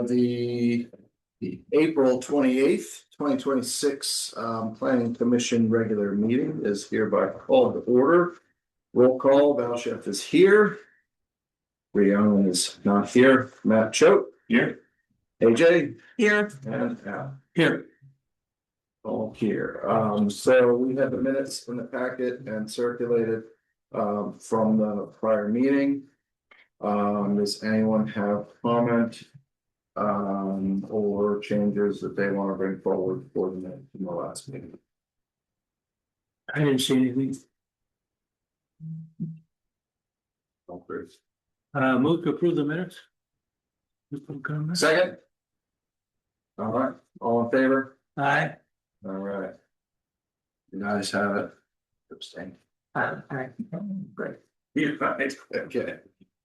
The April 28th, 2026 Planning Commission regular meeting is hereby called to order. Roll call, Val Chef is here. Rhiannon is not here. Matt Choate. Here. AJ. Here. And Al. Here. All here. So we have the minutes in the packet and circulated from the prior meeting. Does anyone have comment or changes that they want to bring forward for the minute from the last meeting? I didn't see anything. Move to approve the minutes. Second. All right, all in favor? Aye. All right. You guys have it. Abstain. All right. Great. You're right. Okay.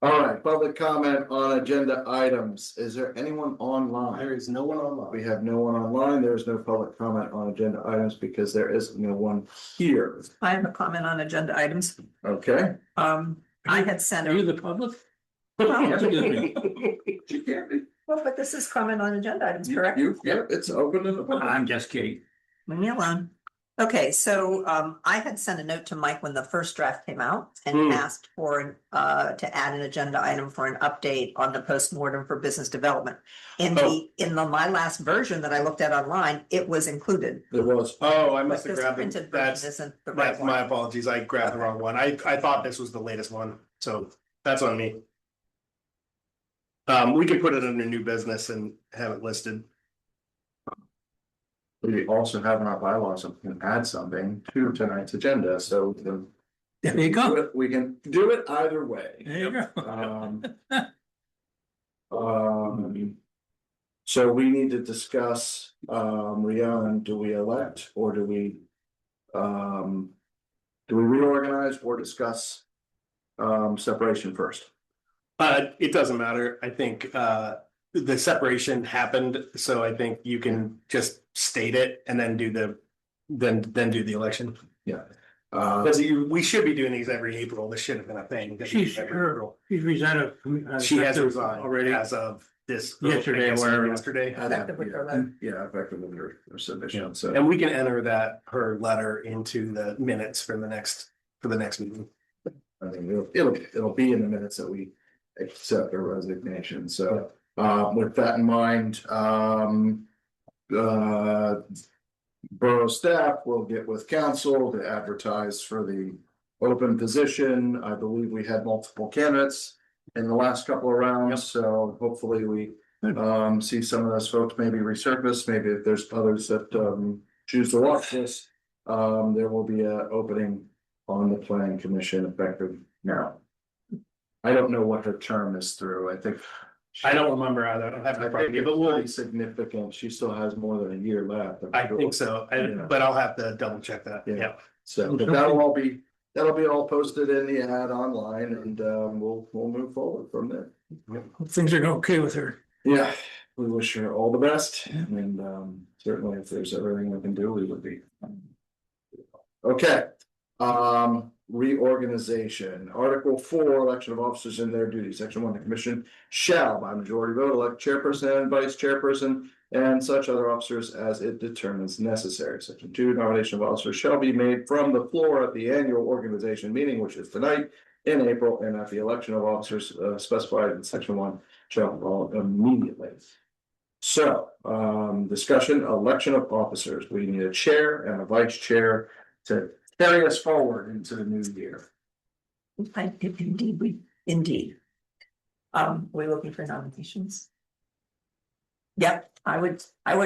All right, public comment on agenda items. Is there anyone online? There is no one online. We have no one online. There is no public comment on agenda items because there is no one here. I have a comment on agenda items. Okay. I had sent Are you a, the public? well, You can't be. but this is comment on agenda items, correct? Yeah, it's open to the public. I'm just kidding. Leave me alone. Okay, so I had sent a note to Mike when the first draft came out and asked for to add an agenda item for an update on the postmortem for business development. In my last version that I looked at online, it was included. It was. Oh, I But must have this grabbed printed it. version That's isn't the right my one. apologies. I grabbed the wrong one. I thought this was the latest one, so that's on me. We could put it under new business and have it listed. We also have in our bylaws, we can add something to tonight's agenda, so There you go. we can do it either way. There you go. So we need to discuss, Rhiannon, do we elect or do we reorganize or discuss separation first? It doesn't matter. I think the separation happened, so I think you can just state it and then do the election. Yeah. Because we should be doing these every April. This should have been a thing. She's resigned. She has resigned already as of this yesterday, whatever. yesterday. Effective with her letter. Yeah, effective with her submission, so. And we can enter her letter into the minutes for the next meeting. I think it'll be in the minutes that we accept her resignation, so, with that in mind, borough staff will get with council to advertise for the open position. I believe we had multiple candidates in the last couple of rounds, so hopefully we see some of those folks maybe resurface, maybe if there's others that choose to watch this, there will be an opening on the planning commission effective now. I don't know what her term is through. I think I don't remember either. I don't have it right here, but we'll. pretty significant. She still has more than a year left. I think so, but I'll have to double check that. Yeah. Yeah. So, but that'll be all posted in the ad online, and we'll move forward from there. Things are okay with her. Yeah, we wish her all the best, and certainly if there's everything we can do, we would be. Okay, reorganization, Article 4, election of officers in their duties. Section 1, the commission shall by majority vote elect chairperson and vice chairperson and such other officers as it determines necessary. Section 2, nomination of officers shall be made from the floor at the annual organization meeting, which is tonight in April, and at the election of officers specified in Section 1 shall follow immediately. So, discussion, election of officers. We need a chair and a vice chair to carry us forward into the new year. Indeed. We're looking for nominations. Yep, I would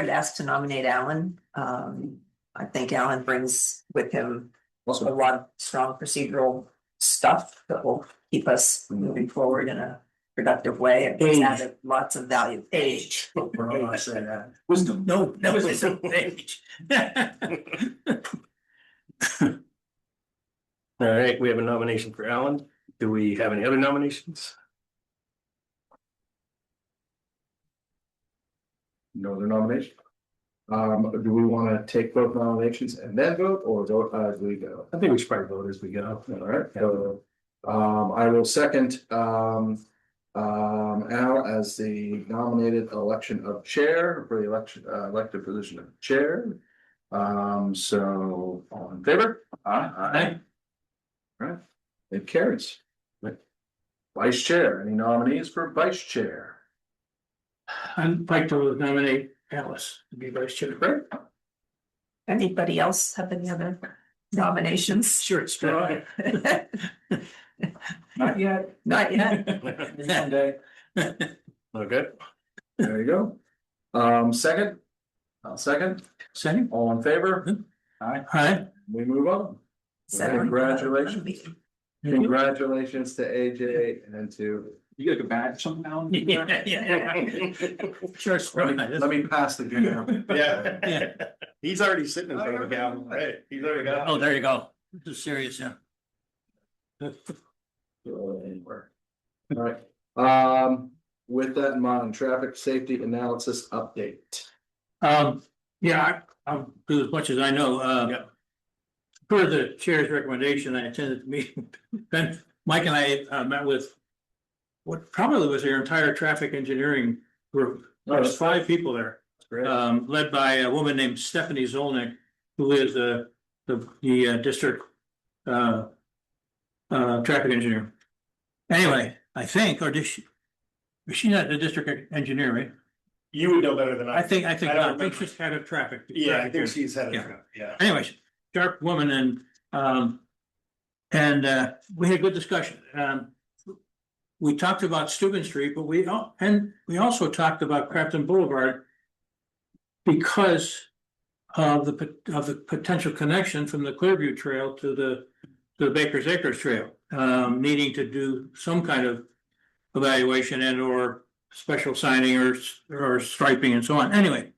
ask to nominate Alan. I think Alan brings with him a lot of strong procedural stuff that will keep us moving forward in a productive way. And it's added lots of value. Age. I say that. Wisdom. No, that was his age. All right, we have a nomination for Alan. Do we have any other nominations? No other nomination. Do we want to take both nominations and then vote, or vote as we go? I think we should probably vote as we go. All right, so I will second Al as the nominated election of chair for the election, elected position of chair. So all in favor? Aye. Right, it carries. Vice chair, any nominees for vice chair? I'd like to nominate Alice to be vice chair. Great. Anybody else have any other nominations? Sure, it's dry. Not yet. Not yet. Someday. Okay. There you go. Second? I'll second. Second? All in favor? Aye. We move on. Congratulations. Congratulations to AJ and to. You get like a badge somehow? Yeah. Sure, it's dry. Let me pass the gavel. Yeah. Yeah. He's already sitting in front of the gavel, right? He's already got. Oh, there you go. This is serious, yeah. Anywhere. All right, with that in mind, traffic safety analysis update. Yeah, I'll do as much as I know, Yeah. Per the chair's recommendation, I attended the meeting. Then Mike and I met with what probably was their entire traffic engineering group. There was 5 people there, Great. led by a woman named Stephanie Zolnick, who is the district traffic engineer. Anyway, I think, or is she not the district engineer, right? You would know better than I. I think don't remember. she's head of traffic. Yeah, I think traffic she's headed, Yeah. yeah. Anyways, sharp woman and we had a good discussion. We talked about Steuben Street, but we also talked about Crafton Boulevard because of the potential connection from the Clearview Trail to the Baker's Acres Trail, needing to do some kind of evaluation and or special signing or striping and so on. Anyway,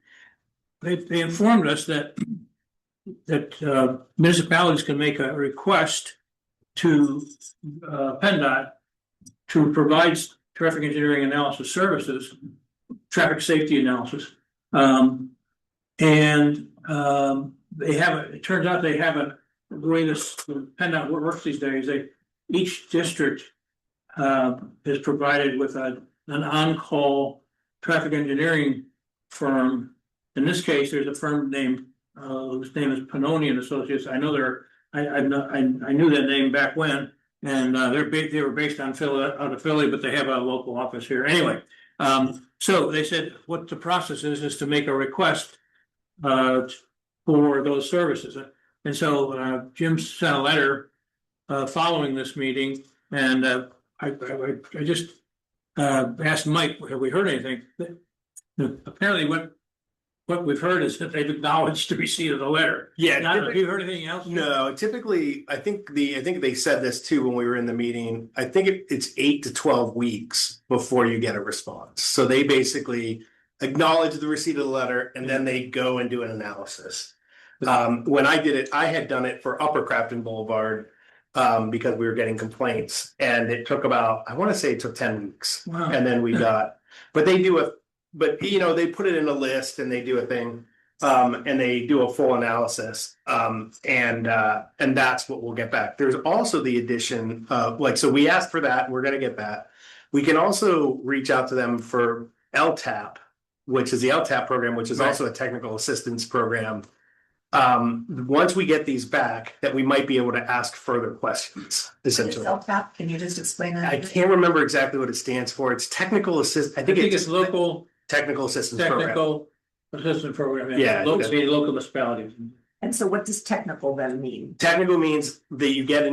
they informed us that municipalities can make a request to PennDOT to provide traffic engineering analysis services, traffic safety analysis. It turns out they have the way this PennDOT works these days, each district is provided with an on-call traffic engineering firm. In this case, there's a firm named whose name is Pannoni and Associates. I know I knew that name back when, and they were based out of Philly, but they have a local office here. Anyway, so they said what the process is to make a request for those services. And so Jim sent a letter following this meeting, and I just asked Mike, have we heard anything? Apparently what we've heard is that they've acknowledged the receipt of the letter. Yeah. Have you heard anything else? No, typically, I think they said this too when we were in the meeting. I think it's 8 to 12 weeks before you get a response. So they basically acknowledge the receipt of the letter and then they go and do an analysis. When I did it, I had done it for Upper Crafton Boulevard because we were getting complaints, and it took I want to say it took 10 weeks. Wow. And then but they put it in a list and they do a thing. And they do a full analysis. And that's what we'll get back. There's also the addition of so we asked for that, we're gonna get that. We can also reach out to them for LTAP, which is the LTAP program, which is also a technical assistance program. Once we get these back, that we might be able to ask further questions, essentially. LTAP, can you just explain that? I can't remember exactly what it stands for. It's technical assist. I think it's local technical assistance program. technical assistance program. Yeah. Local municipalities. And so what does technical then mean? Technical means that you get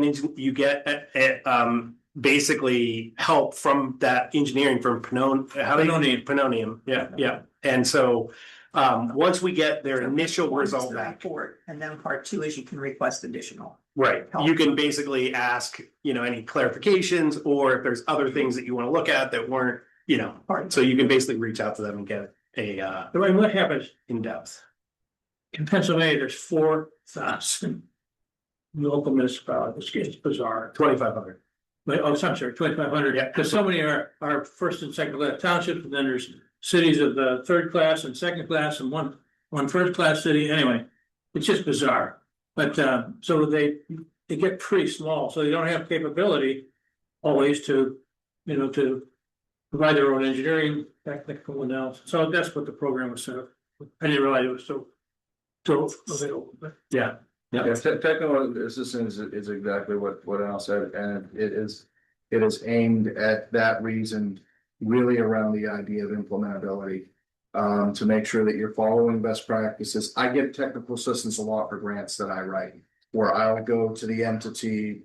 basically help from that engineering firm Pannonium. Yeah. And so once we get their initial result back, Report, and then part 2 is you can request additional. right, help. you can basically ask, any clarifications, or if there's other things that you want to look at that weren't, so you can basically reach out to them and get The way what happens in-depth. in Pennsylvania, there's 4,000 local municipalities. It's bizarre. 2,500. But, I'm sorry, 2,500. Yeah. Because so many are first and second class townships, and then there's cities of the third class and second class, and one first class city. Anyway, it's just bizarre. But so they get pretty small, so they don't have capability always to provide their own engineering, technical analysis. So that's what the program was set up. I didn't realize it was so available, but Yeah. Yeah, technical assistance is exactly what Al said, and it is aimed at that reason, really around the idea of implementability. To make sure that you're following best practices. I get technical assistance a lot for grants that I write, where I'll go to the entity,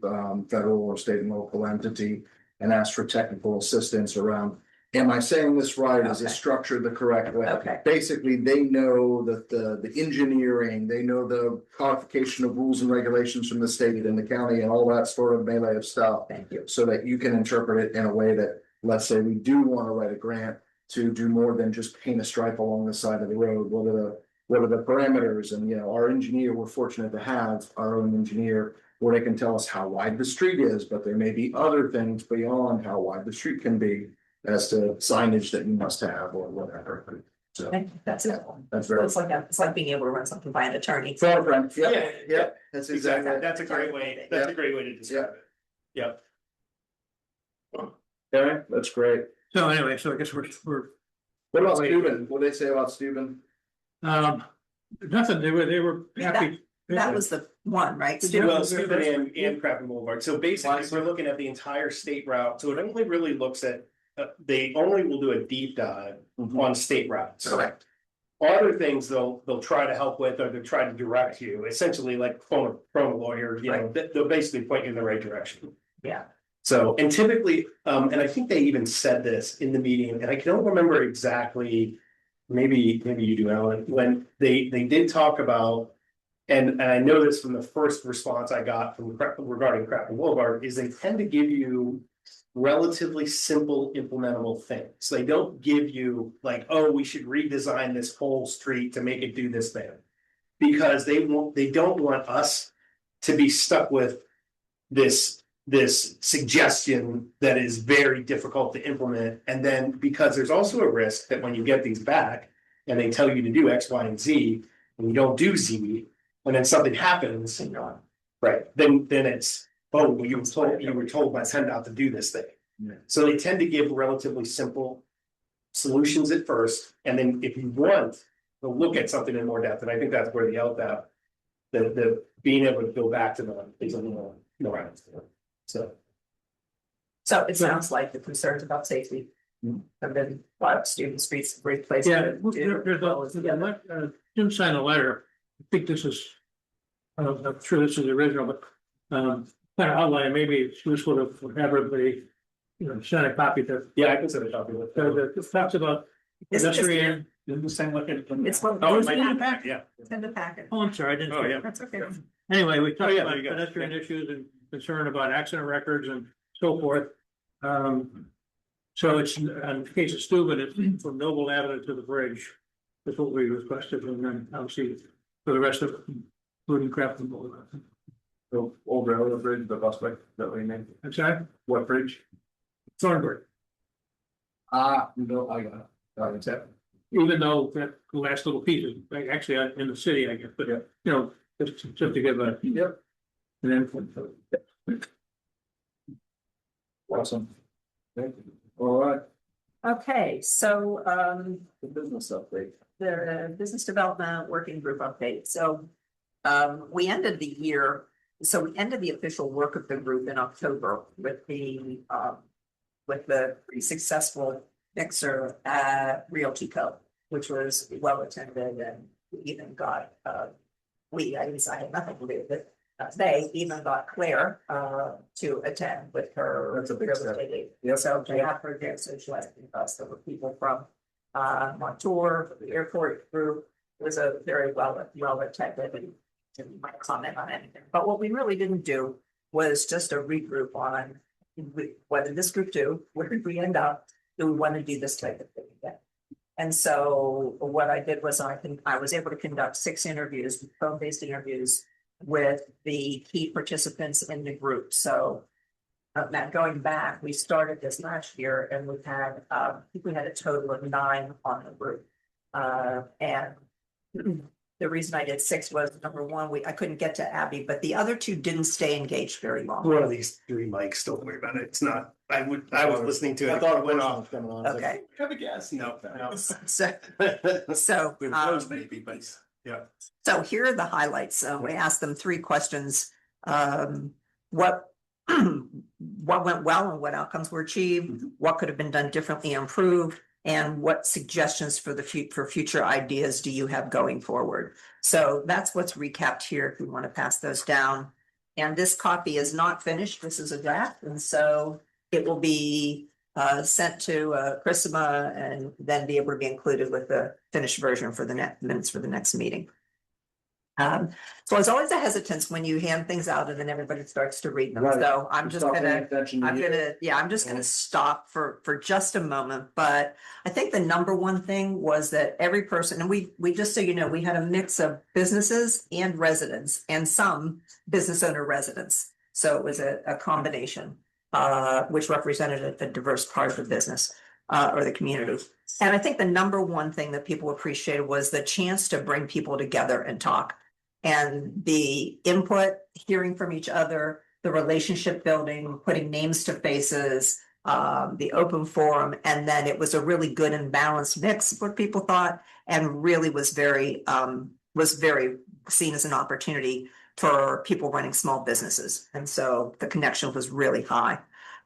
federal or state and local entity, and ask for technical assistance around. Am I saying this right? Is it Okay. structured the correct way? Okay. Basically, they know that the engineering, they know the codification of rules and regulations from the state and the county and all that sort of melee of stuff. Thank you. So that you can interpret it in a way that, let's say we do want to write a grant to do more than just paint a stripe along the side of the road. What are the parameters? And, our engineer, we're fortunate to have our own engineer where they can tell us how wide the street is, but there may be other things beyond how wide the street can be as to signage that you must have or whatever. So Okay, that's it. that's So very. it's like being able to run something by an attorney. Forefront, Yeah, yeah, yeah, that's exactly. That's a great way, that's a great way to describe it. Yep. Okay, that's great. so anyway, so I guess we're, What about Wait. Steuben? What did they say about Steuben? nothing, they were happy. That was the one, right? Well, Student- Steuben and Crafton Boulevard, so basically, we're looking at the entire state route, so it only really looks at, they only will do a deep dive on state routes. Correct. Other things they'll try to help with, or they'll try to direct you, essentially like from a lawyer, they'll basically point you in the right direction. Yeah. So, and typically, and I think they even said this in the meeting, and I don't remember exactly, maybe you do, Alan, when they did talk about, and I know this from the first response I got from regarding Crafton Boulevard, is they tend to give you relatively simple implementable things. They don't give you like, oh, we should redesign this whole street to make it do this thing. Because they don't want us to be stuck with this suggestion that is very difficult to implement. And then because there's also a risk that when you get these back and they tell you to do X, Y, and Z, and you don't do Z, and then something happens, right, then it's, oh, well, you were told by PennDOT to do this thing. Yeah. So they tend to give relatively simple solutions at first, and then if you want to look at something in more depth, and I think that's where the LDAP, the being able to go back to them is a little more. So it sounds like the concerns about safety have been brought up. Student streets, a great place. Yeah, to do there's together. Jim signed a letter, I think this is, I'm sure this is the original, but, kind of outline, maybe it's useful to have everybody, send a copy to, Yeah, I can send a copy of it. that talks about It's pedestrian. The same look at. It's one. Oh, it it's might in be the packet. yeah. It's in the packet. Oh, I'm sorry, I didn't. Oh, yeah. That's okay. Anyway, we talked yeah, about there you go. pedestrian issues and concern about accident records and so forth. So it's, in the case of Steuben, it's from Noble Avenue to the bridge. That's what we requested, and then obviously for the rest of it, including Crafton Boulevard. The old railroad bridge, the bus way, that we named. I'm sorry, What bridge? Thornburg, No, I got it. It's happening. even though that last little piece is actually in the city, I guess, but just to give a. Yep. An input. Awesome. Thank you. All right, Okay, so the business update. the business development working group update. So we ended the year, so we ended the official work of the group in October with the pretty successful mixer at Realty Co, which was well attended, and we even got I had nothing to do with it. They even got Claire to attend with her. That's a big real step. estate agent. Yep. So they have her there socializing with us. There were people from Montour, the airport group. It was a very well attended, and didn't want to comment on anything. But what we really didn't do was just a regroup on what did this group do? Where did we end up? Do we want to do this type of thing again? And so what I did was I was able to conduct 6 interviews, phone-based interviews with the key participants in the group. So now going back, we started this last year and we've had, I think we had a total of 9 on the group. And The reason I did 6 was number one, I couldn't get to Abby, but the other 2 didn't stay engaged very long. One of these 3 mics, don't worry about it. It's not, I was listening to it. I thought it went was off. coming on. I was like, Okay. Have a guess. No, no. So, We're close, maybe, but yeah. so here are the highlights. We asked them 3 questions. What went well and what outcomes were achieved? What could have been done differently, improved? And what suggestions for future ideas do you have going forward? So that's what's recapped here if we want to pass those down. And this copy is not finished. This is a draft. And so it will be sent to Chrisima and then be able to be included with the finished version for the minutes for the next meeting. So there's always a hesitance when you hand things out and then everybody starts to read them. Right. So I'm just gonna I'm I'm just gonna stop for just a moment, but I think the number one thing was that every person, and we just so you know, we had a mix of businesses and residents and some business owner residents. So it was a combination, which represented a diverse part of the business, or the community. And I think the number one thing that people appreciated was the chance to bring people together and talk. And the input, hearing from each other, the relationship building, putting names to faces, the open forum, and then it was a really good and balanced mix of what people thought, and really was very seen as an opportunity for people running small businesses. And so the connection was really high.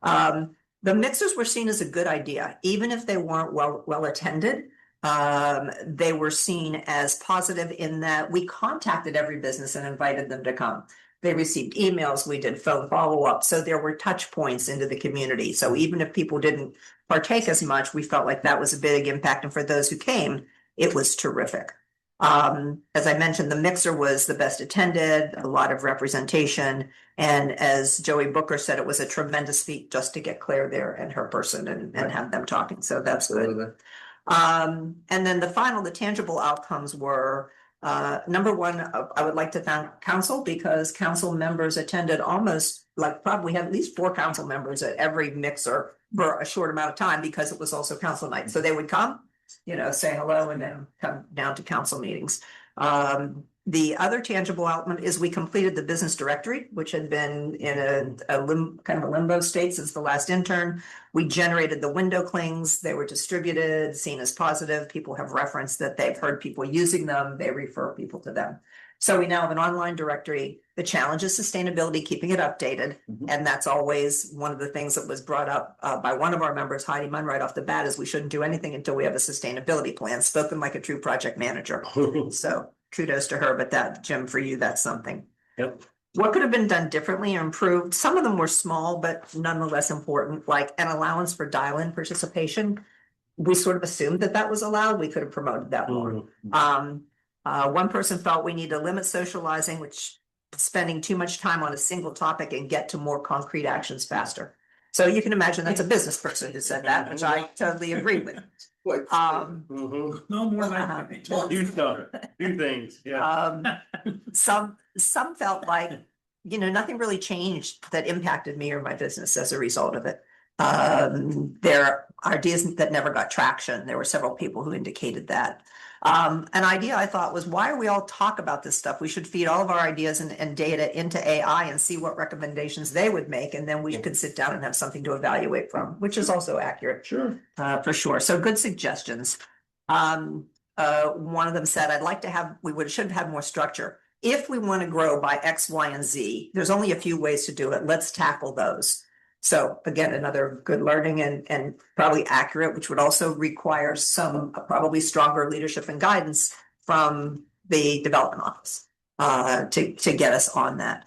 The mixers were seen as a good idea, even if they weren't well attended. They were seen as positive in that we contacted every business and invited them to come. They received emails, we did phone follow-up, so there were touch points into the community. So even if people didn't partake as much, we felt like that was a big impact. And for those who came, it was terrific. As I mentioned, the mixer was the best attended, a lot of representation. And as Joey Booker said, it was a tremendous feat just to get Claire there and her person and have them talking. So that's good. And then the tangible outcomes were, number one, I would like to thank council because council members attended almost probably had at least 4 council members at every mixer for a short amount of time because it was also council night. So they would come, say hello and then come down to council meetings. The other tangible element is we completed the business directory, which had been in kind of a limbo state since the last intern. We generated the window clings. They were distributed, seen as positive. People have referenced that they've heard people using them. They refer people to them. So we now have an online directory. The challenge is sustainability, keeping it updated. And that's always one of the things that was brought up by one of our members, Heidi Munn, right off the bat, is we shouldn't do anything until we have a sustainability plan, spoken like a true project manager. So kudos to her, but that, Jim, for you, that's something. Yep. What could have been done differently or improved? Some of them were small, but nonetheless important, like an allowance for dial-in participation. We sort of assumed that was allowed. We could have promoted that more. One person felt we need to limit socializing, which spending too much time on a single topic and get to more concrete actions faster. So you can imagine that's a business person who said that, which I totally agree with. No more like Do stuff, do things, yeah. Some felt like, nothing really changed that impacted me or my business as a result of it. There are ideas that never got traction. There were several people who indicated that. An idea I thought was, why are we all talk about this stuff? We should feed all of our ideas and data into AI and see what recommendations they would make. And then we could sit down and have something to evaluate from, which is also accurate. Sure. For sure. So good suggestions. One of them said, should have had more structure. If we want to grow by X, Y, and Z, there's only a few ways to do it. Let's tackle those. So again, another good learning and probably accurate, which would also require some probably stronger leadership and guidance from the development office to get us on that.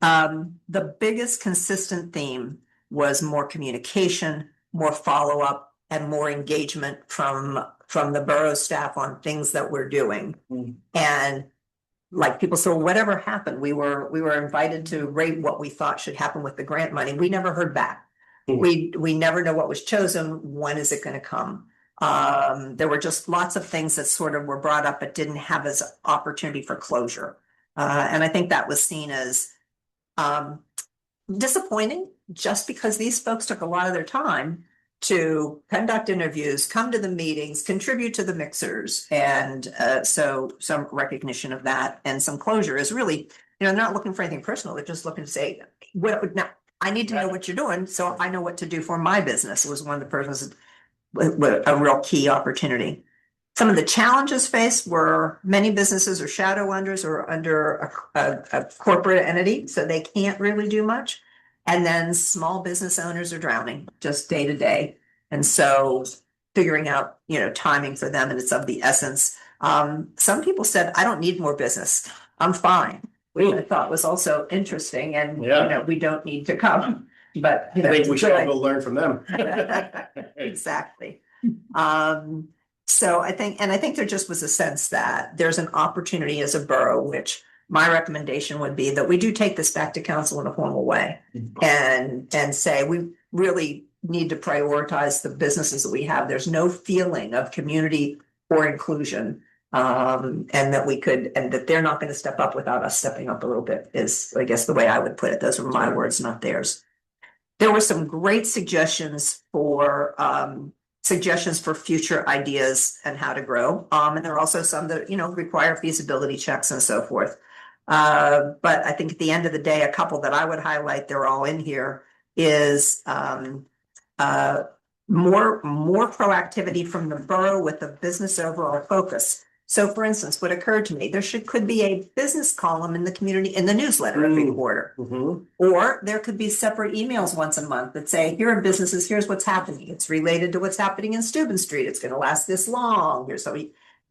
The biggest consistent theme was more communication, more follow-up, and more engagement from the borough staff on things that we're doing. And like people said, whatever happened, we were invited to rate what we thought should happen with the grant money. We never heard back. We never know what was chosen. When is it going to come? There were just lots of things that sort of were brought up but didn't have as opportunity for closure. And I think that was seen as disappointing just because these folks took a lot of their time to conduct interviews, come to the meetings, contribute to the mixers. And so some recognition of that and some closure is really, they're not looking for anything personal. They're just looking to say, what, now, I need to know what you're doing, so I know what to do for my business. It was one of the persons with a real key opportunity. Some of the challenges faced were many businesses are shadow unders or under a corporate entity, so they can't really do much. And then small business owners are drowning just day to day. And so figuring out, timing for them, and it's of the essence. Some people said, I don't need more business. I'm fine. Which I thought was also interesting, and we don't need to come, but I think we should all go learn from them. Exactly. So I think there just was a sense that there's an opportunity as a borough, which my recommendation would be that we do take this back to council in a formal way and say, we really need to prioritize the businesses that we have. There's no feeling of community or inclusion. And that they're not going to step up without us stepping up a little bit is, I guess, the way I would put it. Those were my words, not theirs. There were some great suggestions for future ideas and how to grow. And there are also some that, require feasibility checks and so forth. But I think at the end of the day, a couple that I would highlight, they're all in here, is more proactivity from the borough with a business overall focus. So for instance, what occurred to me, could be a business column in the community, in the newsletter every quarter. Or there could be separate emails once a month that say, here are businesses, here's what's happening. It's related to what's happening in Steuben Street. It's going to last this long.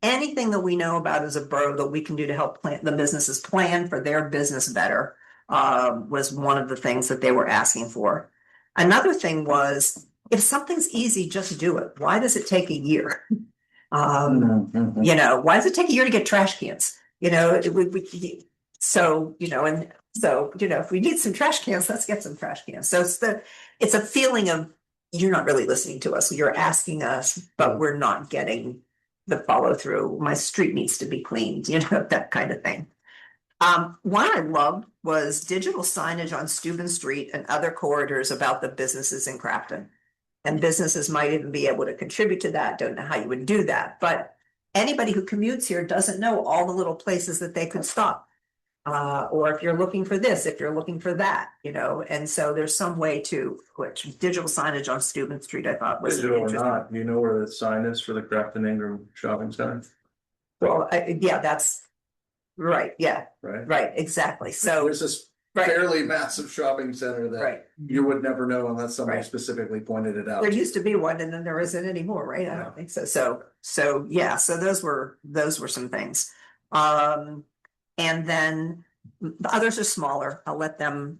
Anything that we know about as a borough that we can do to help the businesses plan for their business better was one of the things that they were asking for. Another thing was, if something's easy, just do it. Why does it take a year? Why does it take a year to get trash cans? If we need some trash cans, let's get some trash cans. So it's a feeling of, you're not really listening to us. You're asking us, but we're not getting the follow through. My street needs to be cleaned, that kind of thing. One I loved was digital signage on Steuben Street and other corridors about the businesses in Crafton. And businesses might even be able to contribute to that. Don't know how you would do that, but anybody who commutes here doesn't know all the little places that they could stop. Or if you're looking for this, if you're looking for that, and so there's some way to, which digital signage on Steuben Street, I thought was Digital or interesting. not, you know where the sign is for the Crafton Ingram Shopping Center, Well, that's right. Yeah, right? exactly. So There's this fairly massive shopping center that you would never know unless somebody specifically pointed it out. There used to be one, and then there isn't anymore, right? I don't think so. So those were some things. And then the others are smaller. I'll let them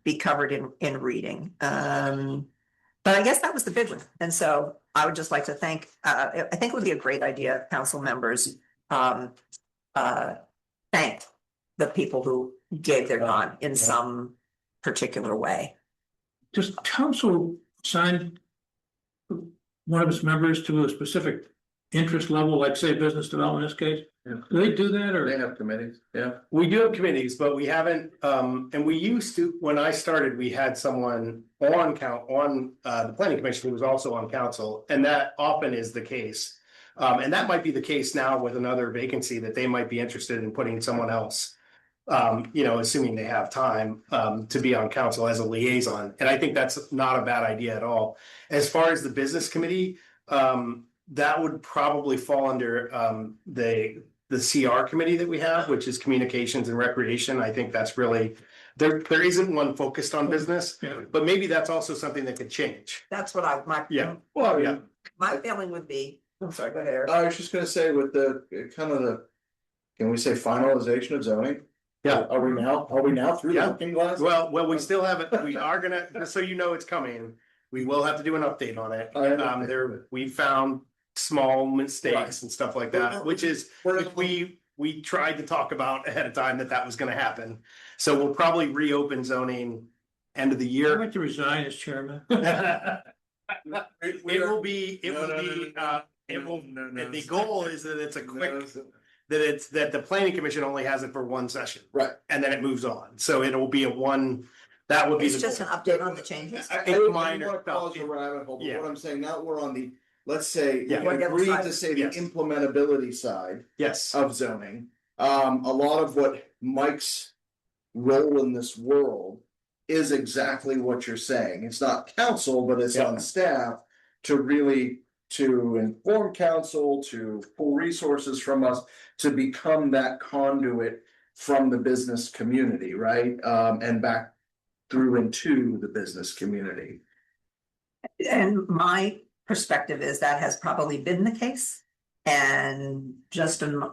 be covered in reading. But I guess that was the big one. And so I would just like to thank, I think it would be a great idea, council members, thank the people who gave their time in some particular way. Does council assign one of its members to a specific interest level, like say business development in this case? Yeah. Do they do that, or? They have committees, We do have committees, but we haven't, and we used to, when I started, we had someone on the planning commission who was also on council, and that often is the case. And that might be the case now with another vacancy, that they might be interested in putting someone else. Assuming they have time to be on council as a liaison. And I think that's not a bad idea at all. As far as the business committee, that would probably fall under the CR committee that we have, which is communications and recreation. I think that's really, there isn't one focused on business, but maybe that's also something that could change. That's what my feeling would be. I'm sorry, go ahead, Eric. I was just gonna say with the can we say finalization of zoning? Yeah. Are we now through the looking glass? Well, we still haven't, we are gonna, just so you know it's coming, we will have to do an update on it. We found small mistakes and stuff like that, which we tried to talk about ahead of time that was gonna happen. So we'll probably reopen zoning end of the I'd year. like to resign as chairman. The goal is that it's a quick, that the planning commission only has it for one session. Right. And then it moves on. So it'll be a one That would be. It's the just an goal. update on the changes. I It's didn't minor wanna cause stuff. a rabbit hole, but Yeah. what I'm saying, now we're on the, let's say, we Yeah. can Whatever agree side. to say the Yes. implementability side Yes, of zoning. A lot of what Mike's role in this world is exactly what you're saying. It's not council, but it's Yeah. on staff to really, to inform council, to pull resources from us, to become that conduit from the business community, right? And back through into the business community. And my perspective is that has probably been the case. And just in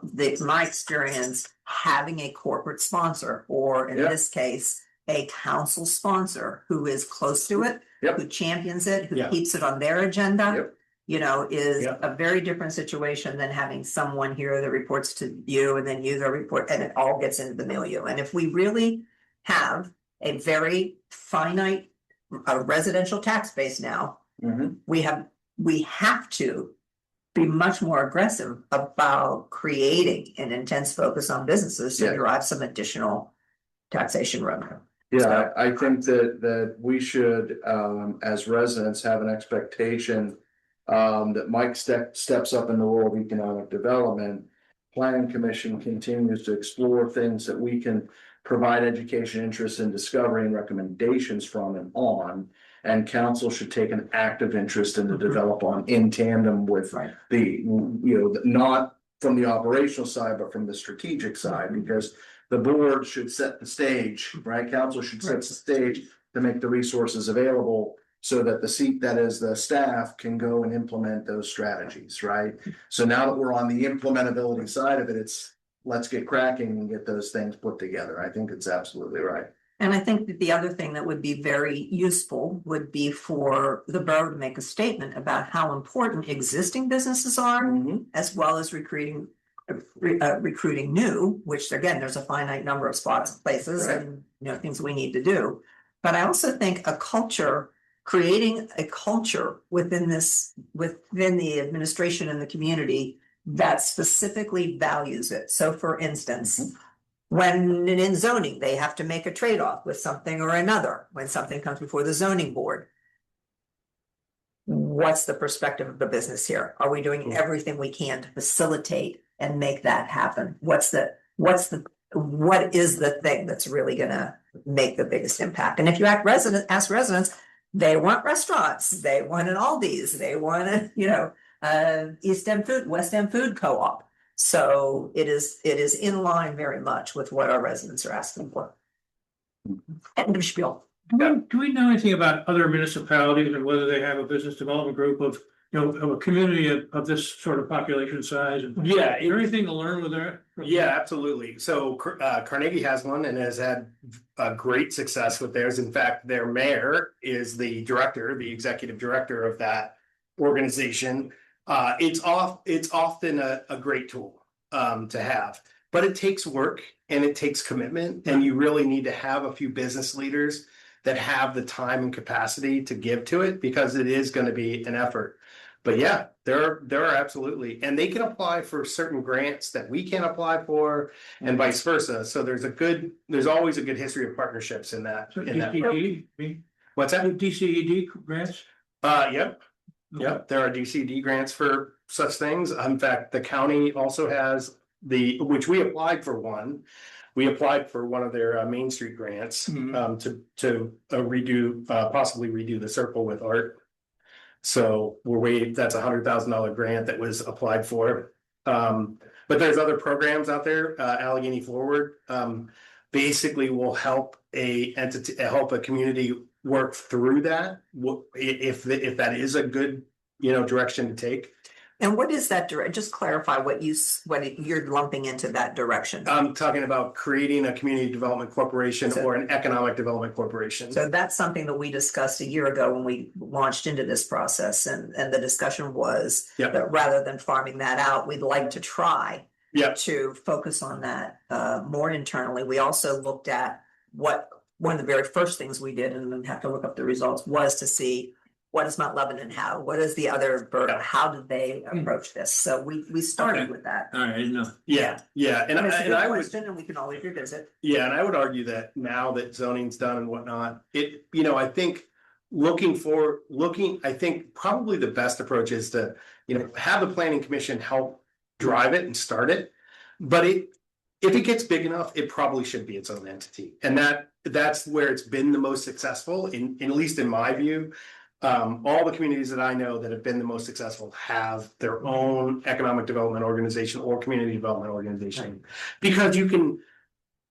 my experience, having a corporate sponsor, or in Yeah. this case, a council sponsor who is close to it, Yep. who champions it, who Yeah. keeps it on their agenda. Yep. You know, is Yep. a very different situation than having someone here that reports to you and then you go report, and it all gets into the milieu. And if we really have a very finite residential tax base now, Mhm. we have to be much more aggressive about creating an intense focus on businesses to Yeah. drive some additional taxation revenue. Yeah, I think that we should, as residents, have an expectation. That Mike steps up in the role of economic development. Planning Commission continues to explore things that we can provide education, interest in discovery and recommendations from and on. And council should take an active interest in to develop on in tandem with Right. the, not from the operational side, but from the strategic side, because the board should set the stage, right? Council should set the stage to make the resources available so that the seat that is the staff can go and implement those strategies, right? So now that we're on the implementability side of it, it's let's get cracking and get those things put together. I think it's absolutely right. And I think that the other thing that would be very useful would be for the borough to make a statement about how important existing businesses are, Mhm. as well as recruiting new, which again, there's a finite number of spots, places, Right. and things we need to do. But I also think creating a culture within the administration and the community that specifically values it. So for instance, when in zoning, they have to make a trade-off with something or another, when something comes before the zoning board. What's the perspective of the business here? Are we doing everything we can to facilitate and make that happen? What is the thing that's really gonna make the biggest impact? And if you ask residents, they want restaurants, they want an Aldi's, they want East End food, West End food co-op. So it is in line very much with what our residents are asking for. End of spiel. Do we know anything about other municipalities and whether they have a business development group of a community of this sort of population size? And Yeah, is there anything to learn with that? yeah, absolutely. So Carnegie has one and has had great success with theirs. In fact, their mayor is the executive director of that organization. It's often a great tool to have, but it takes work and it takes commitment, and you really need to have a few business leaders that have the time and capacity to give to it, because it is going to be an effort. But yeah, there are absolutely, and they can apply for certain grants that we can't apply for, and vice versa. So there's always a good history of partnerships in that. DCED, What's that? DCED grants? Yep. There are DCD grants for such things. In fact, the county also has which we applied for one. We applied for one of their Main Street grants to possibly redo the circle with art. So we're waiting. That's $100,000 grant that was applied for. But there's other programs out there. Allegheny Forward basically will help a community work through that. If that is a good direction to take. And what is that just clarify what you're lumping into that direction. I'm talking about creating a community development corporation or an economic development corporation. So that's something that we discussed a year ago when we launched into this process, and the discussion was that rather than farming that out, we'd like to try to focus on that more internally. We also looked at one of the very first things we did, and then have to look up the results, was to see what does Mount Lebanon have? What is the other borough? Yeah. How did they approach this? So we started with that. All right, I didn't know. Yeah, and It's a and good I would, question, and we can always revisit. yeah, and I would argue that now that zoning's done and whatnot, I think I think probably the best approach is to, have the planning commission help drive it and start it. But if it gets big enough, it probably should be its own entity. And that's where it's been the most successful at least in my view. All the communities that I know that have been the most successful have their own economic development organization or community development organization. Because you can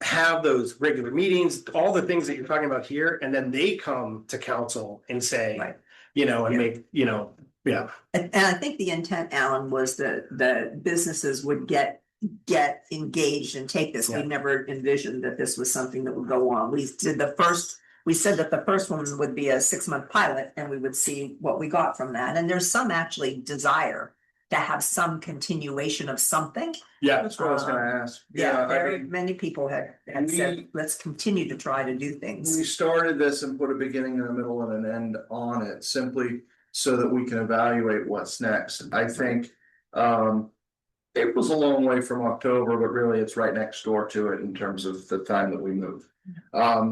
have those regular meetings, all the things that you're talking about here, and then they come to council and say, Right. and make, yeah. And I think the intent, Alan, was that the businesses would get engaged and take this. Yeah. We never envisioned that this was something that would go on. We said that the first one would be a 6-month pilot, and we would see what we got from that. And there's some actually desire to have some continuation of something. Yeah, That's what I was gonna ask. Yeah, I mean, many people had said, let's continue to try to do things. we started this and put a beginning and a middle and an end on it simply so that we can evaluate what's next. I think, April's a long way from October, but really it's right next door to it in terms of the time that we move.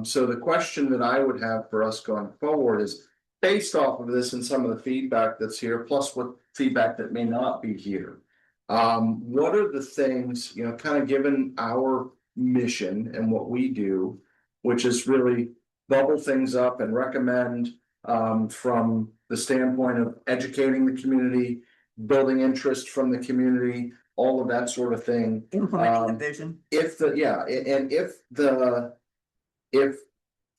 So the question that I would have for us going forward is based off of this and some of the feedback that's here, plus what feedback that may not be here. What are the things, kind of given our mission and what we do, which is really bubble things up and recommend from the standpoint of educating the community, building interest from the community, all of that sort of thing. Implementing the vision. If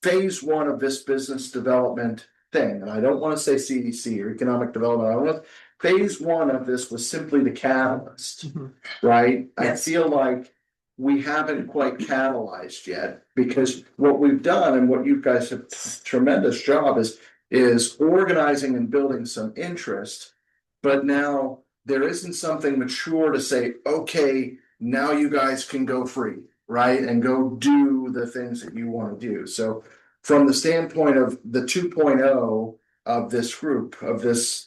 phase one of this business development thing, and I don't want to say CDC or economic development, phase one of this was simply the catalyst, Mhm. right? Yes. I feel like we haven't quite catalyzed yet, because what we've done and what you guys have tremendous job is organizing and building some interest. But now there isn't something mature to say, okay, now you guys can go free, right? And go do the things that you want to do. So from the standpoint of the 2.0 of this group, of this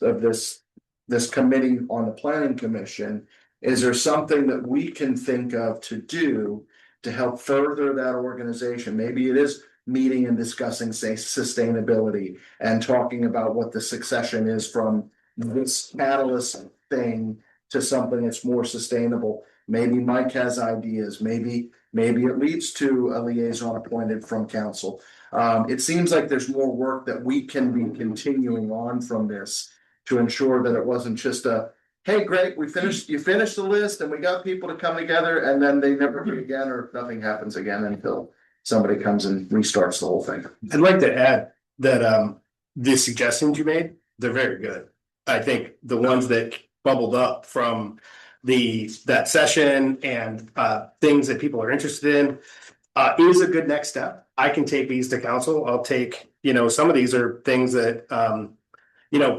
committee on the planning commission, is there something that we can think of to do to help further that organization? Maybe it is meeting and discussing, say, sustainability and talking about what the succession is from this catalyst thing to something that's more sustainable. Maybe Mike has ideas, maybe it leads to a liaison appointed from council. It seems like there's more work that we can be continuing on from this to ensure that it wasn't just a, hey, great, you finished the list and we got people to come together, and then they never meet again or nothing happens again until somebody comes and restarts the whole thing. I'd like to add that the suggestions you made, they're very good. I think the ones that bubbled up from that session and things that people are interested in is a good next step. I can take these to council. I'll take, some of these are things that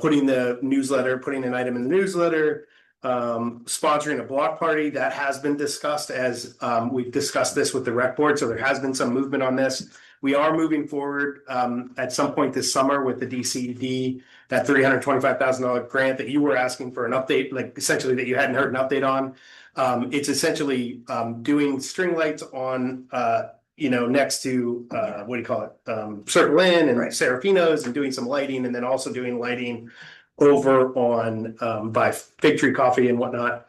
putting an item in the newsletter, sponsoring a block party that has been discussed as we've discussed this with the rec board. So there has been some movement on this. We are moving forward at some point this summer with the DCD, that $325,000 grant that you were asking for an update, like essentially that you hadn't heard an update on. It's essentially doing string lights on, next to, what do you call it? Circle Inn and Right. Serafino's, and doing some lighting, and then also doing lighting over on by Fig Tree Coffee and whatnot.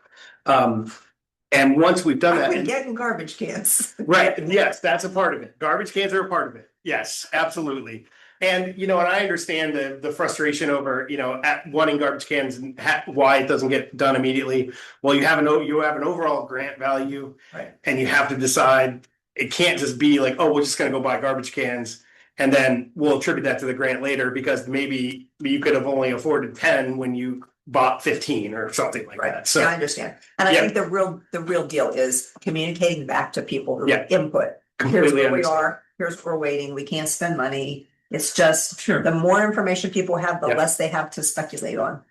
And once we've done that. We're getting garbage cans. Right, yes, that's a part of it. Garbage cans are a part of it. Yes, absolutely. And, and I understand the frustration over, at wanting garbage cans and why it doesn't get done immediately. Well, you have an overall grant value. Right. And you have to decide, it can't just be like, oh, we're just gonna go buy garbage cans. And then we'll attribute that to the grant later, because maybe you could have only afforded 10 when you bought 15 or something like that. So Yeah, I understand. And I think the real deal is communicating back to people who Yeah. input. Here's completely where we understand. are, here's where we're waiting, we can't spend money. It's just, Sure. the more information people have, the Yeah. less they have to speculate on.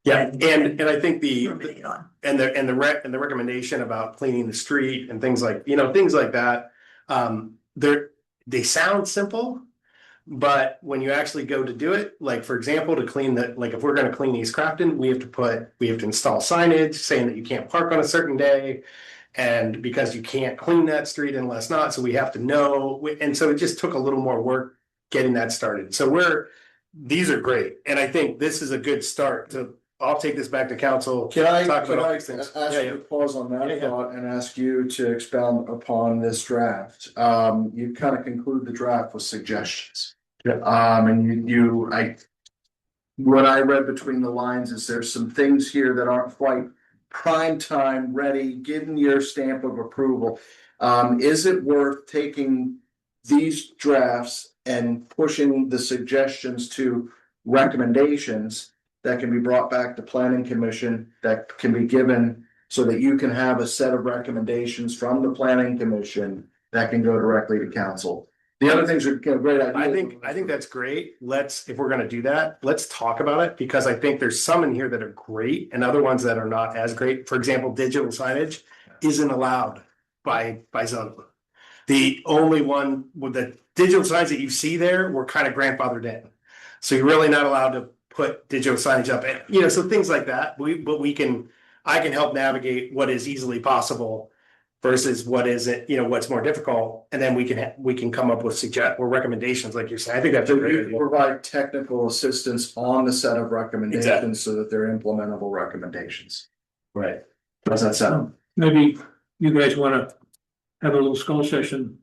Yeah, and I think ruminate on. the recommendation about cleaning the street and things like that. They sound simple, But when you actually go to do it, like for example, to clean the, like if we're gonna clean East Crafton, we have to install signage saying that you can't park on a certain day. And because you can't clean that street unless not, so we have to know, and so it just took a little more work getting that started. So these are great, and I think this is a good start to, I'll take this back to council. Can I Talk about all ask these things. you Yeah, to pause on that Yeah, yeah. thought and ask you to expound upon this draft? You kind of conclude the draft with suggestions. Yeah. And what I read between the lines is there's some things here that aren't quite prime time ready, getting your stamp of approval. Is it worth taking these drafts and pushing the suggestions to recommendations that can be brought back to planning commission, that can be given so that you can have a set of recommendations from the planning commission that can go directly to council? The other things are great ideas. I think that's great. If we're gonna do that, let's talk about it, because I think there's some in here that are great and other ones that are not as great. For example, digital signage isn't allowed by zoning. The only one with the digital signs that you see there were kind of grandfathered in. So you're really not allowed to put digital signage up, and so things like that. I can help navigate what is easily possible versus what isn't, what's more difficult, and then we can come up with recommendations, like you're saying. I think that's a So great you idea. provide technical assistance on the set of recommendations Exactly. so that they're implementable recommendations. Right. Does that sound? Maybe you guys wanna have a little skull session.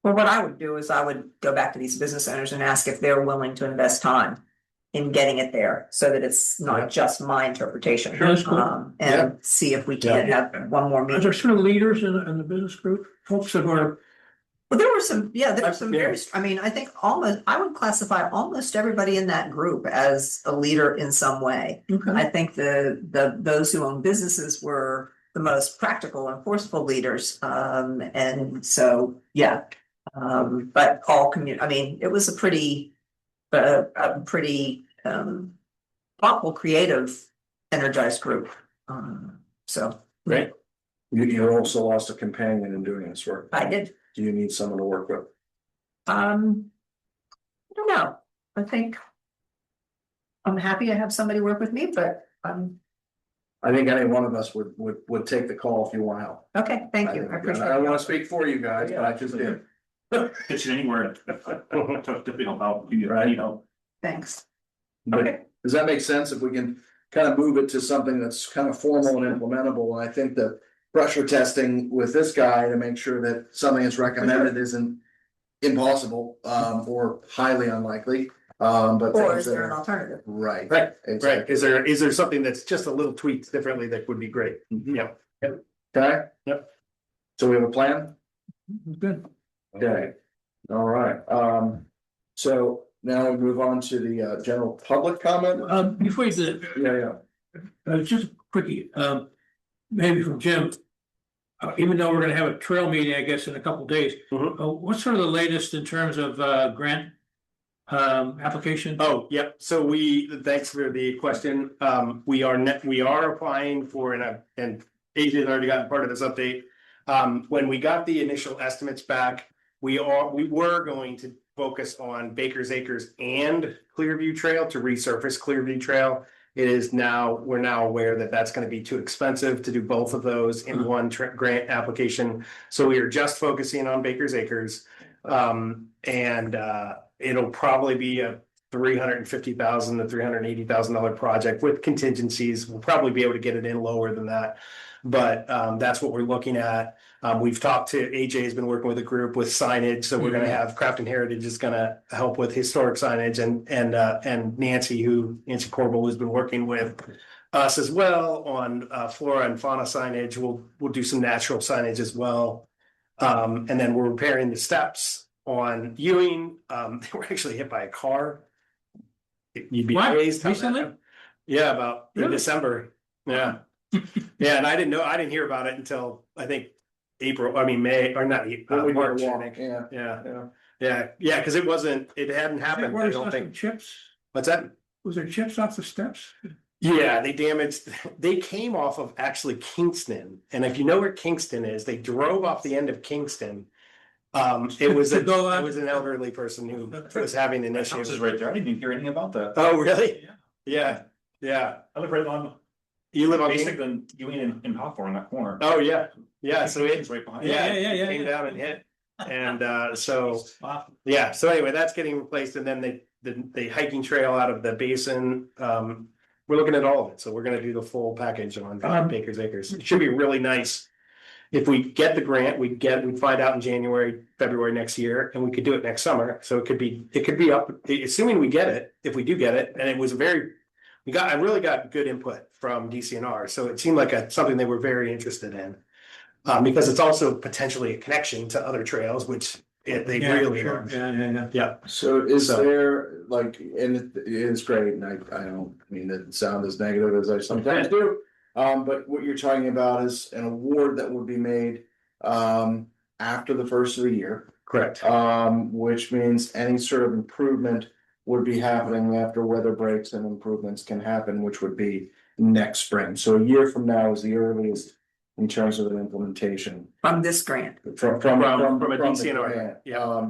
Well, what I would do is I would go back to these business owners and ask if they're willing to invest time in getting it there, so that it's Yeah. not just my interpretation. Sure, that's cool. And see if we can have one more Are there meeting. sort of leaders in the business group, folks that are, Well, there were some, there were some Yeah. very, I mean, I think I would classify almost everybody in that group as a leader in some way. I think those who own businesses were the most practical and forceful leaders, and so, yeah. But I mean, it was a pretty thoughtful, creative, energized group. So Right. You also lost a companion in doing this work. I did. Do you need someone to work with? I don't know. I think I'm happy to have somebody work with me, but I think any one of us would take the call if you want help. okay, thank you. I appreciate I don't it. wanna speak for you guys, but I just did. Pitch it anywhere. Tough to help you, Thanks. But Okay. does that make sense? If we can kind of move it to something that's kind of formal and implementable, and I think the pressure testing with this guy to make sure that something that's recommended isn't impossible, or highly unlikely, but. Or things is there that an are- alternative? Right. Right. Exactly. Is there something that's just a little tweaked differently that would be great? Yeah. Okay? Yep. So we have a plan? good. Okay, all right, so now we move on to the general public comment. Before you do that, Yeah, just a quickie, maybe from Jim. Even though we're gonna have a trail meeting, I guess, in a couple days, Mhm. what's sort of the latest in terms of grant application? Oh, yep. So thanks for the question. We are applying for, and AJ's already gotten part of this update. When we got the initial estimates back, we were going to focus on Baker's Acres and Clearview Trail to resurface Clearview Trail. We're now aware that that's gonna be too expensive to do both of those in one grant application. So we are just focusing on Baker's Acres. It'll probably be a $350,000 to $380,000 project with contingencies. We'll probably be able to get it in lower than that. But that's what we're looking at. We've talked to, AJ has been working with a group with signage, so we're gonna have Crafton Heritage is gonna help with historic signage, and Nancy Corbel, who's been working with us as well on flora and fauna signage. We'll do some natural signage as well. And then we're repairing the steps on Ewing. They were actually hit by a car. You'd be What? amazed how that Recently? happened. Yeah, about in Really? December. Yeah. Yeah, and I didn't hear about it until I think May, or not, When we did March, the I walk, think. yeah. Yeah, because it hadn't happened, I don't think. Chips, What's that? was there chips off the steps? Yeah, they came off of actually Kingston, and if you know where Kingston is, they drove off the end of Kingston It was Go on. it was an elderly person who was having an My house is issue. right there. I didn't even hear anything about that. Oh, really? Yeah. Yeah. I live right on, You live on basic than you mean in Hawthorne, that corner. Oh, yeah. Yeah. So It's it, right behind. yeah, Yeah. came down and hit. And so, Wow. yeah. So anyway, that's getting replaced. And then the hiking trail out of the basin. We're looking at all of it. So we're going to do the full package on Baker's Acres. It should be really nice. If we get the grant, we'd find out in January, February next year, and we could do it next summer. So it could be up, assuming we get it, if we do get it. And it was I really got good input from DCNR. So it seemed like something they were very interested in. Because it's also potentially a connection to other trails, which they Yeah, really sure. are. Yeah. Yeah. So is So- there like, and it is great, and I don't mean to sound as negative as I sometimes do. But what you're talking about is an award that would be made after the first of the year. Correct. Which means any sort of improvement would be happening after weather breaks and improvements can happen, which would be next spring. So a year from now is the earliest in terms of an implementation. From this grant. From a the DCNR, grant. yeah.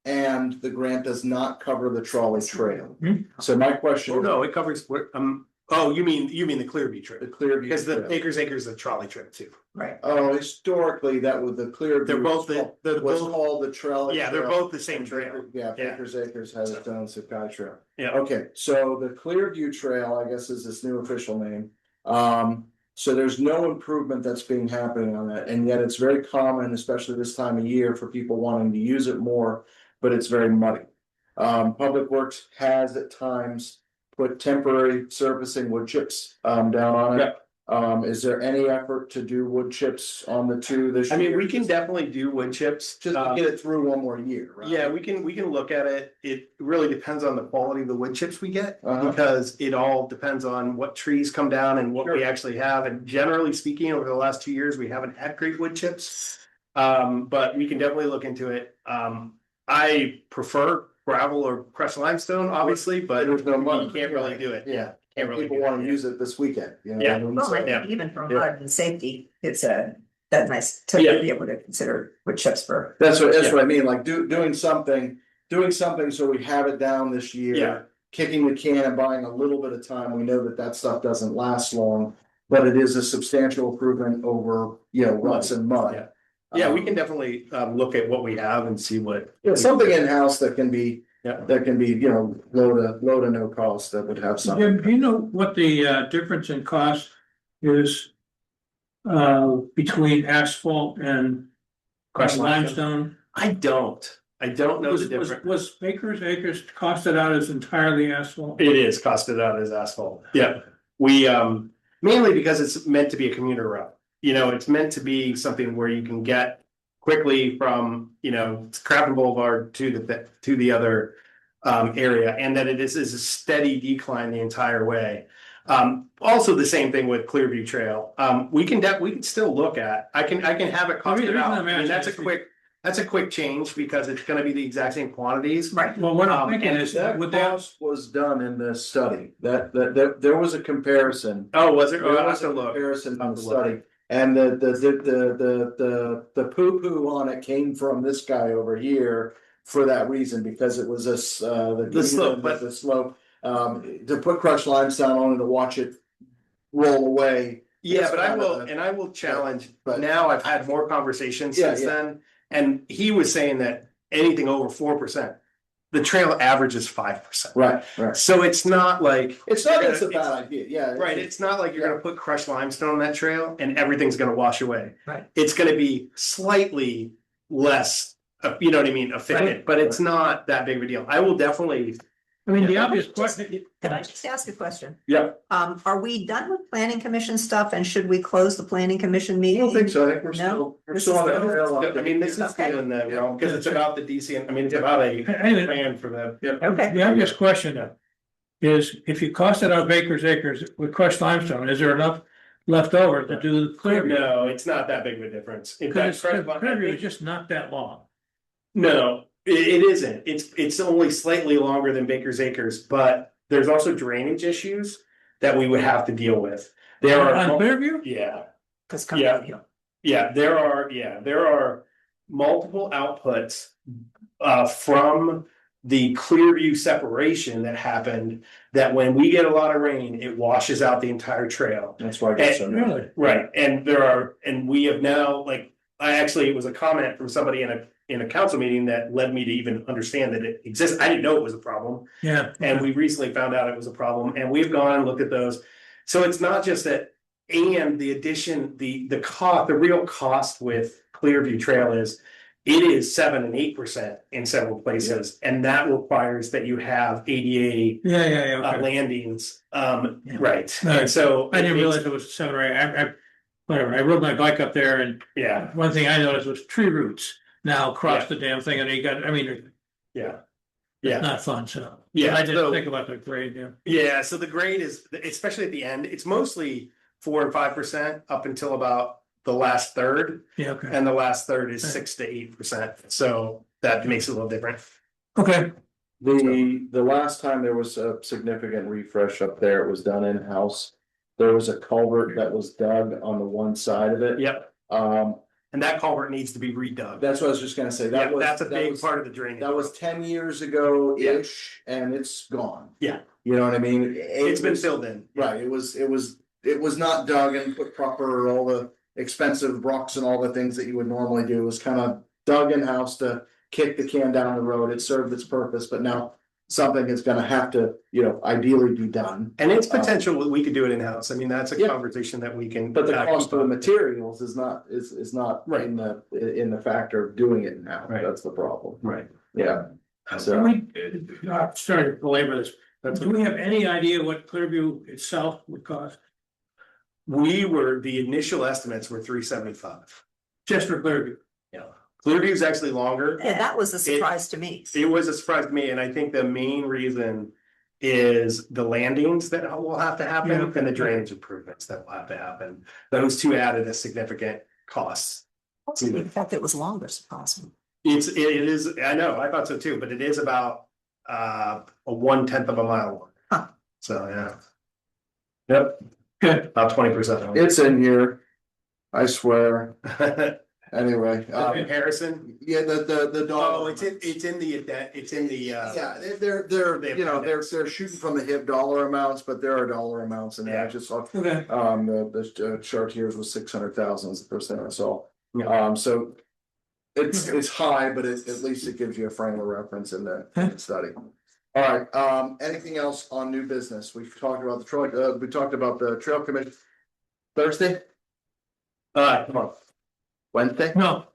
And the grant does not cover the trolley trail. Hmm. So my question. Oh, no, it covers, oh, you mean the Clearview The trip? Clearview. Because the Trail. Acres is a trolley trip too. Right. Oh, historically, that was the Clearview. They're both they're Was both, called the trolley. yeah, they're trail. both the same trail. Yeah, Yeah. Baker's Acres has its own Sakai Trail. Yeah. Okay, so the Clearview Trail, I guess, is its new official name. So there's no improvement that's being happening on that, and yet it's very common, especially this time of year, for people wanting to use it more, but it's very muddy. Public Works has at times put temporary surfacing wood chips down on it. Is there any effort to do wood chips on the two this I year? mean, we can definitely do wood chips. Just to get it through one more year, right? Yeah, we can look at it. It really depends on the quality of the wood chips we get. Uh-huh. Because it all depends on what trees come down and what we Sure. actually have. And generally speaking, over the last 2 years, we haven't had great wood chips. But we can definitely look into it. I prefer gravel or crushed limestone, obviously, but There's no mud. you can't really do it. Yeah, Can't really people do wanna it. use it this weekend, you know? Yeah. what I mean? Well, I So- think even for Yeah. mud and safety, it's that nice to Yeah. be able to consider wood chips for. That's what Yeah. I mean, like doing something so we have it down this year. Yeah. Kicking the can and buying a little bit of time, we know that stuff doesn't last long, but it is a substantial improvement over, ruts and mud. Yeah. Yeah, we can definitely look at what we have and see what. Something in-house that can be, Yeah. low to no cost that would have Jim, something. do you know what the difference in cost is? Between asphalt and Crushed limestone? I don't know the Was difference. was Baker's Acres costed out as entirely asphalt? It is costed out as asphalt. Yeah, we mainly because it's meant to be a commuter route. It's meant to be something where you can get quickly from Crafton Boulevard to the other area, and that it is a steady decline the entire way. Also the same thing with Clearview Trail. We can still look at. I can have it costed The reason out. I'm I mean, asking that's a quick change because it's going to be the exact same quantities. Right. Well, what I'm thinking and is, That would that, cost was done in this study, that there was a comparison. Oh, was it? There Oh, I have was a to look. comparison in I'll the have to look. study, and the poo-poo on it came from this guy over here for that reason, because it was The slope, but- the slope, to put crushed limestone on it to watch it roll away. Yeah, It's but I kind will, of a- and I will challenge, but- now I've had more conversations Yeah, since yeah. then. And he was saying that anything over 4%, the trail averages 5%. Right. So it's not like, It's not that it's a It's- bad idea, yeah. right, it's not like you're gonna put crushed limestone on that trail and everything's gonna wash away. Right. It's gonna be slightly less, you know what I mean, efficient, but it's not that big of a deal. I will definitely, I mean, the Yeah. obvious question. Can I just ask a question? yeah, Are we done with planning commission stuff and should we close the planning commission I meeting? don't think so, I think we're No, still, we're this still is on the the- trail. I mean, this is Okay. still in the realm, because it's about the DC, I mean, it's about a Anyway, plan for the. Okay. the obvious question is, if you costed out Baker's Acres with crushed limestone, is there enough left over to do the Clearview? No, it's not that big of a difference. In Because fact, Clearview is just not that long. no, it isn't. It's only slightly longer than Baker's Acres, but there's also drainage issues that we would have to deal with. There On are, Clearview? yeah, Cause Yeah. come here. there are multiple outputs from the Clearview separation that happened, that when we get a lot of rain, it washes out the entire trail. That's why I got so. Really? Right, and we have now, like, it was a comment from somebody in a council meeting that led me to even understand that it exists. I didn't know it was a problem. Yeah. And we recently found out it was a problem, and we've gone and looked at those. So it's not just that, and the addition, the real cost with Clearview Trail is, it is 7% and 8% in several places, and that requires that you have ADA Yeah, okay. landings. Yeah. Right, No, and so. I didn't realize it was 7 or 8. I whatever, I rode my bike up there and Yeah, one thing I noticed was tree roots now across the damn thing and you got, I mean, yeah. it's not fun, so. Yeah, I didn't so- think about the grade, yeah. Yeah, so the grade is, especially at the end, it's mostly 4% and 5% up until about the last third. Yeah, okay. And the last third is Okay. 6 to 8%, so that makes it a little different. Okay, The last time there was a significant refresh up there, it was done in-house. There was a culvert that was dug on the one side of it. Yep, Um, and that culvert needs to be redug. that's what I was just gonna say, Yeah, that was. that's a that big was- part of the drainage. That was 10 years ago-ish, and it's gone. Yeah. You know what I mean? It's been was- filled in. Right, it was not dug and put proper, all the expensive rocks and all the things that you would normally do. It was kind of dug in-house to kick the can down the road. It served its purpose, but now something is gonna have to, ideally be done. And it's potential we could do it in-house. I mean, that's a Yeah. conversation that we can. But the cost keep of the up. materials is not Right. in the factor of doing it now. Right. That's the problem. Right. Yeah, so so, we, sorry to belabor this, do we have any idea what Clearview itself would cost? The initial estimates were 375. Just for Clearview? Yeah. Clearview's actually longer. Yeah, that was a surprise to me. It was a surprise to me, and I think the main reason is the landings that will have to happen Yeah. and the drainage improvements that will have to happen. Those two added a significant cost. The fact that it was longer surprised me. It is, I know, I thought so too, but it is about a 1/10 of a mile long. Huh. So, yeah. Yep, Good. about 20%. it's in here, I swear. Anyway, Comparison? yeah, the dog. Oh, it's in the, Yeah, they're shooting from the hip dollar amounts, but there are dollar amounts in there. I Yeah. just saw. Okay. The chart here was 600,000 is the first thing I saw. Yeah. So. It's high, but at least it gives you a frame of reference in the study. All right, anything else on new business? We've talked about we talked about the trail commission. Thursday, Come on, Wednesday? No,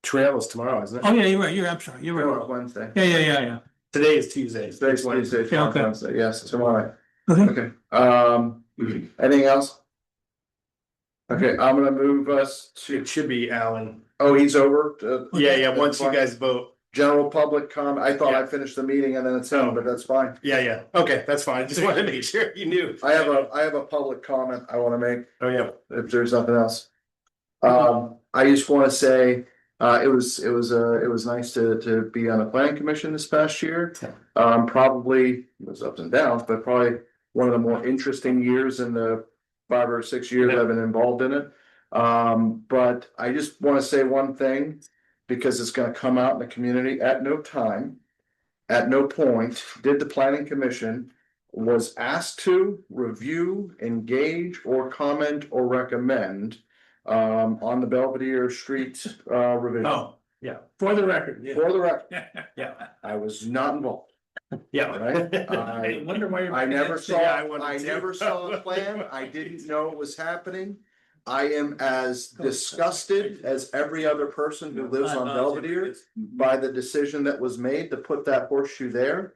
trail is tomorrow, isn't it? oh yeah, you're right, I'm sorry, you're Tomorrow, right. Wednesday. Yeah. Today is Tuesday. Today's Wednesday, Yeah, okay. Wednesday, yes, tomorrow. Okay. Okay, anything else? Okay, I'm gonna move us to, It should be Alan. oh, he's over. Yeah, once you guys vote. General public comment, I thought Yeah. I finished the meeting and then it's him, but that's fine. Yeah, okay, that's fine. Just wanted to make sure you knew. I have a public comment I wanna make. Oh, yeah. If there's nothing else. I just wanna say, it was nice to be on the planning commission this past year. Probably, it was ups and downs, but probably one of the more interesting years in the 5 or 6 years I've been involved in it. But I just wanna say one thing, because it's gonna come out in the community at no time. At no point did the planning commission was asked to review, engage, or comment or recommend. On the Belvedere Street revision. Oh, yeah, for the record, yeah. For the record, Yeah. I was not involved, Yeah. right? I wonder why you're. I never saw, Yeah, I wanted I to. never saw a plan, I didn't know it was happening. I am as disgusted as every other person who lives on Belvedere by the decision that was made to put that horseshoe there.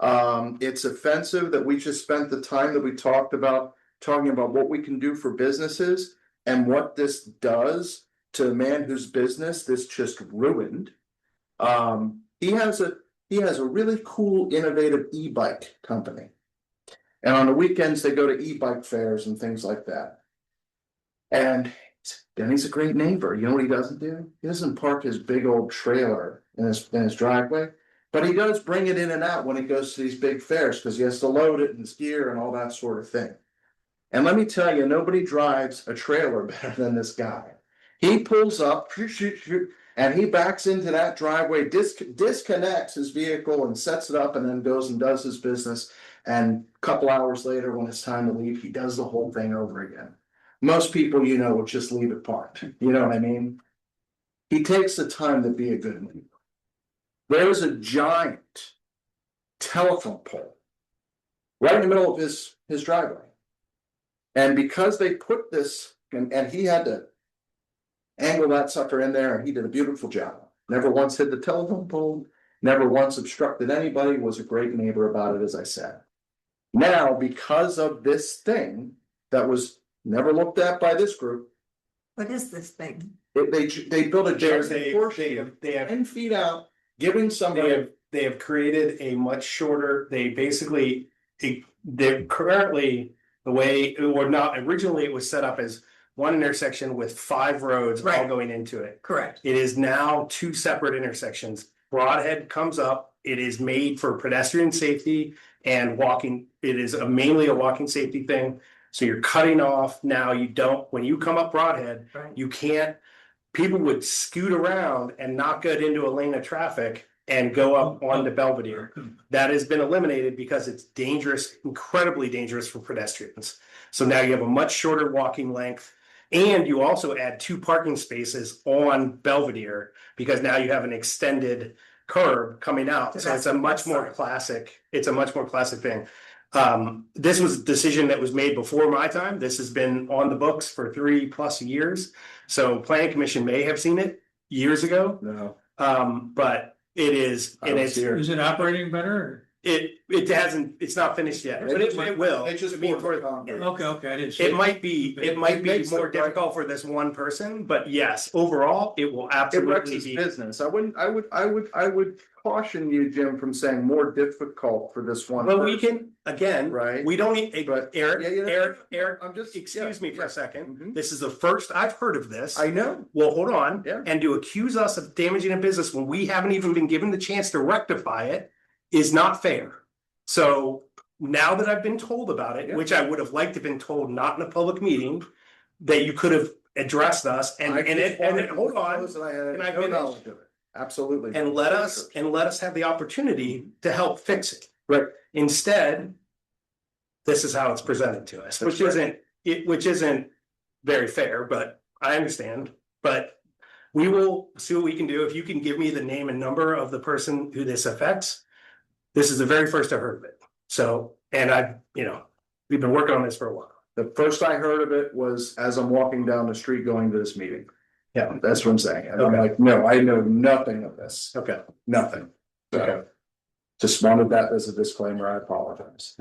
It's offensive that we just spent the time that we talked about, talking about what we can do for businesses. And what this does to a man whose business this just ruined. He has a really cool, innovative e-bike company. And on the weekends, they go to e-bike fairs and things like that. And Denny's a great neighbor. You know what he doesn't do? He doesn't park his big old trailer in his driveway. But he does bring it in and out when he goes to these big fairs, because he has to load it in his gear and all that sort of thing. And let me tell you, nobody drives a trailer better than this guy. He pulls up, And he backs into that driveway, disconnects his vehicle and sets it up and then goes and does his business. And a couple hours later, when it's time to leave, he does the whole thing over again. Most people, would just leave it parked, you know what I mean? He takes the time to be a good neighbor. There is a giant telephone pole right in the middle of his driveway. And because they put this, and he had to angle that sucker in there, and he did a beautiful job. Never once hit the telephone pole, never once obstructed anybody, was a great neighbor about it, as I said. Now, because of this thing that was never looked at by this group, What is this thing? they built a giant portion they have 10 feet out, giving somebody. They have created a much shorter, they're currently the way, or not, originally it was set up as one intersection with 5 roads all Right. going into it. Correct. It is now 2 separate intersections. Broadhead comes up, it is made for pedestrian safety and walking, it is mainly a walking safety thing. So you're cutting off now, when you come up Broadhead, Right. you can't, people would scoot around and not get into a lane of traffic and go up onto Belvedere. That has been eliminated because it's dangerous, incredibly dangerous for pedestrians. So now you have a much shorter walking length. And you also add 2 parking spaces on Belvedere because now you have an extended curb coming out. So it's a much more classic, thing. This was a decision that was made before my time. This has been on the books for 3+ years. So Planning Commission may have seen it years ago. No. But it is, I and was it's, here. Is it operating better? it hasn't, it's not finished yet, but it will. They just I mean, poured the for- concrete. Okay, I didn't see It might be It more makes the- difficult for this one person, but yes, overall, it will It wrecks absolutely his be. business. I would caution you, Jim, from saying more difficult for this one. But we person, can, again, Right. we don't need, But- Eric, Yeah, yeah, Eric, I'm just, excuse me for yeah. a second. Mhm. This is the first I've heard of this. I know. Well, hold on. Yeah. And to accuse us of damaging a business when we haven't even been given the chance to rectify it is not fair. So now that I've been told about it, Yeah. which I would have liked to have been told not in a public meeting, that you could have addressed us and I and just it, and wanted it, to hold on. disclose that I had Can I no finish? knowledge of it. Absolutely. And let us have the opportunity to help fix it. Right. Instead, this is how it's presented to us, That's which isn't very fair, but I understand. But we will see what we can do. If you can give me the name and number of the person who this affects, this is the very first I heard of it. So, and we've been working on this for a while. The first I heard of it was as I'm walking down the street going to this meeting. Yeah. That's what I'm saying. And I'm Okay. like, no, I know nothing of this, Okay. nothing. So, Okay. just wanted that as a disclaimer. I apologize.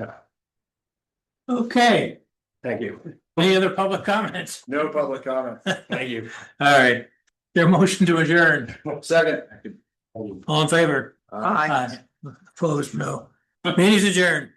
Okay, Thank you. any other public comments? No public comment. Thank you. All right, their motion to adjourn, Second. all in favor? Aye. Opposed, no. Meeting's adjourned.